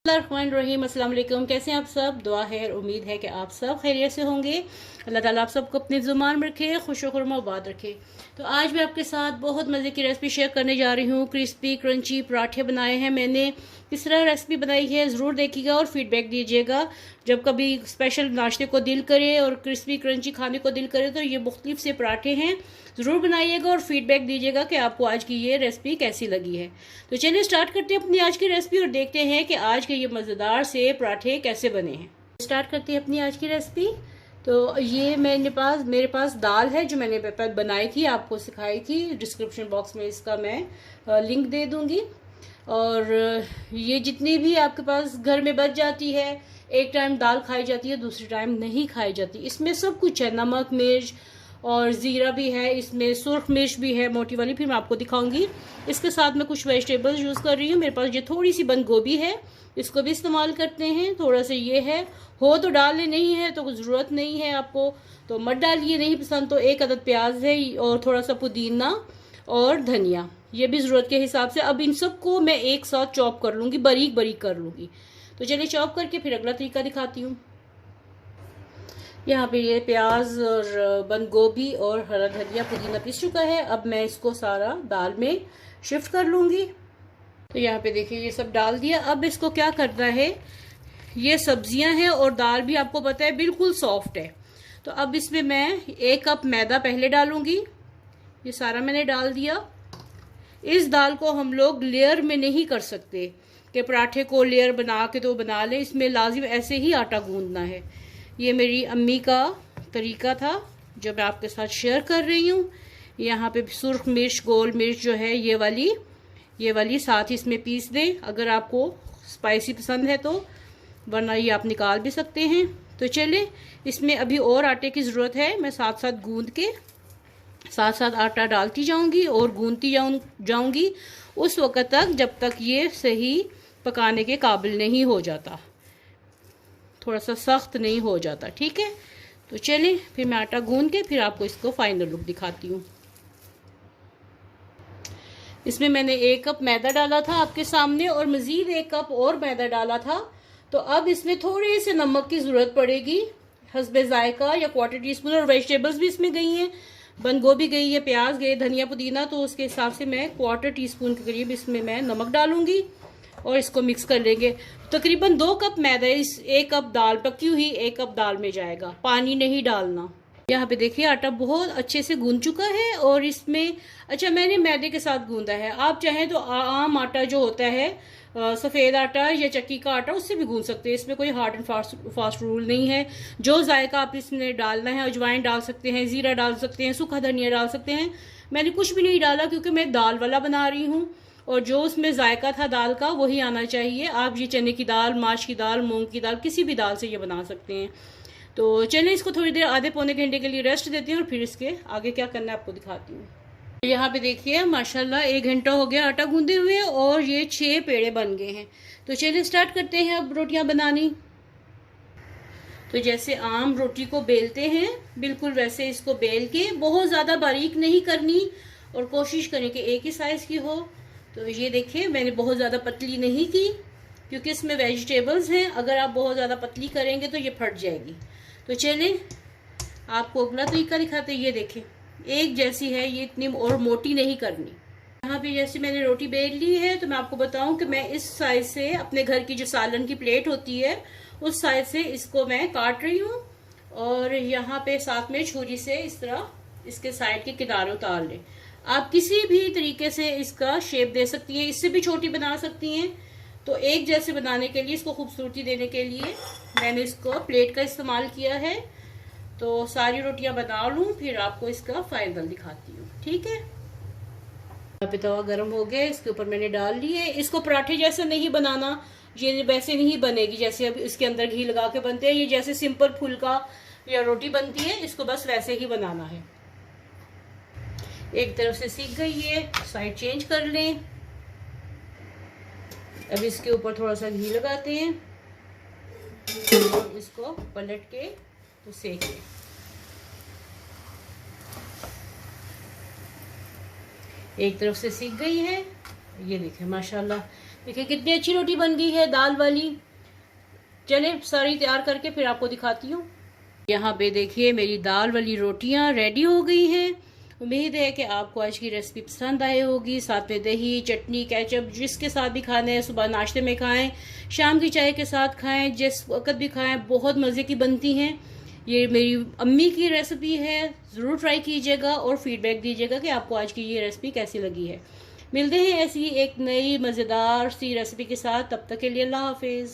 रहीम अस्सलाम वालेकुम। कैसे हैं आप सब? दुआ है और उम्मीद है कि आप सब खैरियत से होंगे। अल्लाह ताला आप सबको अपनी ज़ुबान में रखे, खुश खुरमा आबाद रखे। तो आज मैं आपके साथ बहुत मज़े की रेसिपी शेयर करने जा रही हूँ। क्रिस्पी क्रंची पराठे बनाए हैं मैंने। किस तरह रेसिपी बनाई है ज़रूर देखिएगा और फीडबैक दीजिएगा। जब कभी स्पेशल नाश्ते को दिल करे और क्रिस्पी क्रंची खाने को दिल करे तो ये मुख्तलिफ से पराठे हैं, ज़रूर बनाइएगा और फीडबैक दीजिएगा कि आपको आज की ये रेसिपी कैसी लगी है। तो चलिए स्टार्ट करते हैं अपनी आज की रेसिपी और देखते हैं कि आज के ये मज़ेदार से पराठे कैसे बने हैं। स्टार्ट करते हैं अपनी आज की रेसिपी। तो ये मेरे पास दाल है जो मैंने बनाई थी, आपको सिखाई थी। डिस्क्रिप्शन बॉक्स में इसका मैं लिंक दे दूंगी। और ये जितनी भी आपके पास घर में बच जाती है, एक टाइम दाल खाई जाती है, दूसरी टाइम नहीं खाई जाती। इसमें सब कुछ है, नमक मिर्च और ज़ीरा भी है, इसमें सुर्ख मिर्च भी है मोटी वाली, फिर मैं आपको दिखाऊंगी। इसके साथ मैं कुछ वेजिटेबल्स यूज़ कर रही हूँ। मेरे पास ये थोड़ी सी बंद गोभी है, इसको भी इस्तेमाल करते हैं। थोड़ा सा ये है, हो तो डाल ले, नहीं है तो कुछ ज़रूरत नहीं है आपको तो मत डालिए, नहीं पसंद तो एक अदद प्याज है और थोड़ा सा पुदीना और धनिया, ये भी ज़रूरत के हिसाब से। अब इन सबको मैं एक साथ चॉप कर लूँगी, बारीक बारीक कर लूँगी। तो चलिए चॉप करके फिर अगला तरीका दिखाती हूँ। यहाँ पे ये प्याज और बंद गोभी और हरा धनिया पुदीना पीस चुका है। अब मैं इसको सारा दाल में शिफ्ट कर लूँगी। तो यहाँ पे देखिए ये सब डाल दिया। अब इसको क्या करना है, ये सब्जियां हैं और दाल भी आपको पता है बिल्कुल सॉफ्ट है। तो अब इसमें मैं 1 कप मैदा पहले डालूंगी। ये सारा मैंने डाल दिया। इस दाल को हम लोग लेयर में नहीं कर सकते कि पराठे को लेयर बना के तो बना लें, इसमें लाजिम ऐसे ही आटा गूंदना है। ये मेरी अम्मी का तरीका था जो मैं आपके साथ शेयर कर रही हूँ। यहाँ पे सुर्ख मिर्च, गोल मिर्च जो है ये वाली साथ ही इसमें पीस दें अगर आपको स्पाइसी पसंद है तो, वरना ये आप निकाल भी सकते हैं। तो चले इसमें अभी और आटे की ज़रूरत है। मैं साथ साथ गूंद के साथ साथ आटा डालती जाऊंगी और गूंदती जाऊंगी उस वक़्त तक जब तक ये सही पकाने के काबिल नहीं हो जाता, थोड़ा सा सख्त नहीं हो जाता। ठीक है, तो चलिए फिर मैं आटा गूंद के फिर आपको इसको फाइनल लुक दिखाती हूँ। इसमें मैंने 1 कप मैदा डाला था आपके सामने और मज़ीद 1 कप और मैदा डाला था। तो अब इसमें थोड़े से नमक की ज़रूरत पड़ेगी हस्बे जायका, या 1/4 टीस्पून। और वेजिटेबल्स भी इसमें गई हैं, बंद गोभी गई है, प्याज गए, धनिया पुदीना, तो उसके हिसाब से मैं 1/4 टीस्पून के करीब इसमें मैं नमक डालूंगी और इसको मिक्स कर लेंगे। तकरीबन 2 कप मैदा इस 1 कप दाल, पकी हुई 1 कप दाल में जाएगा, पानी नहीं डालना। यहाँ पे देखिए आटा बहुत अच्छे से गूंद चुका है और इसमें अच्छा मैंने मैदे के साथ गूंदा है। आप चाहें तो आम आटा जो होता है, सफ़ेद आटा या चक्की का आटा, उससे भी गूंद सकते हैं। इसमें कोई हार्ड एंड फास्ट रूल नहीं है। जो जायका आप इसमें डालना है, अजवाइन डाल सकते हैं, ज़ीरा डाल सकते हैं, सूखा धनिया डाल सकते हैं। मैंने कुछ भी नहीं डाला क्योंकि मैं दाल वाला बना रही हूँ और जो उसमें जायका था दाल का वही आना चाहिए। आप ये चने की दाल, माश की दाल, मूंग की दाल, किसी भी दाल से ये बना सकते हैं। तो चलिए इसको थोड़ी देर, आधे पौने घंटे के लिए रेस्ट देती हूँ और फिर इसके आगे क्या करना है आपको दिखाती हूँ। यहाँ पे देखिए माशाल्लाह 1 घंटा हो गया आटा गूंदे हुए और ये 6 पेड़े बन गए हैं। तो चलिए स्टार्ट करते हैं अब रोटियां बनानी। तो जैसे आम रोटी को बेलते हैं बिल्कुल वैसे इसको बेल के, बहुत ज़्यादा बारीक नहीं करनी और कोशिश करें कि एक ही साइज़ की हो। तो ये देखिए मैंने बहुत ज़्यादा पतली नहीं की क्योंकि इसमें वेजिटेबल्स हैं, अगर आप बहुत ज़्यादा पतली करेंगे तो ये फट जाएगी। तो चलिए आपको अगला तरीका दिखाते हैं। ये देखें एक जैसी है, ये इतनी और मोटी नहीं करनी। यहाँ पे जैसे मैंने रोटी बेल ली है तो मैं आपको बताऊं कि मैं इस साइज से अपने घर की जो सालन की प्लेट होती है उस साइज से इसको मैं काट रही हूँ और यहाँ पे साथ में छुरी से इस तरह इसके साइड के किनारे उतार लें। आप किसी भी तरीके से इसका शेप दे सकती हैं, इससे भी छोटी बना सकती हैं। तो एक जैसे बनाने के लिए, इसको खूबसूरती देने के लिए मैंने इसको प्लेट का इस्तेमाल किया है। तो सारी रोटियां बना लूं फिर आपको इसका फाइनल दिखाती हूँ। ठीक है, यहाँ पे तवा गर्म हो गया, इसके ऊपर मैंने डाल ली है। इसको पराठे जैसा नहीं बनाना, ये वैसे नहीं बनेगी जैसे अब इसके अंदर घी लगा के बनते हैं। ये जैसे सिंपल फुल्का या रोटी बनती है, इसको बस वैसे ही बनाना है। एक तरफ से सीख गई है, साइड चेंज कर लें। अब इसके ऊपर थोड़ा सा घी लगाते हैं और इसको पलट के तो सेक लें। एक तरफ से सीख गई है, ये देखें माशाल्लाह देखिए कितनी अच्छी रोटी बन गई है दाल वाली। चले सारी तैयार करके फिर आपको दिखाती हूँ। यहाँ पे देखिए मेरी दाल वाली रोटियाँ रेडी हो गई हैं। उम्मीद है कि आपको आज की रेसिपी पसंद आई होगी। साथ में दही, चटनी, केचप जिसके साथ भी खाने हैं, सुबह नाश्ते में खाएं, शाम की चाय के साथ खाएं, जिस वक्त भी खाएं, बहुत मज़े की बनती हैं। ये मेरी अम्मी की रेसिपी है, ज़रूर ट्राई कीजिएगा और फीडबैक दीजिएगा कि आपको आज की ये रेसिपी कैसी लगी है। मिलते हैं ऐसी एक नई मज़ेदार सी रेसिपी के साथ, तब तक के लिए अल्लाह हाफिज़।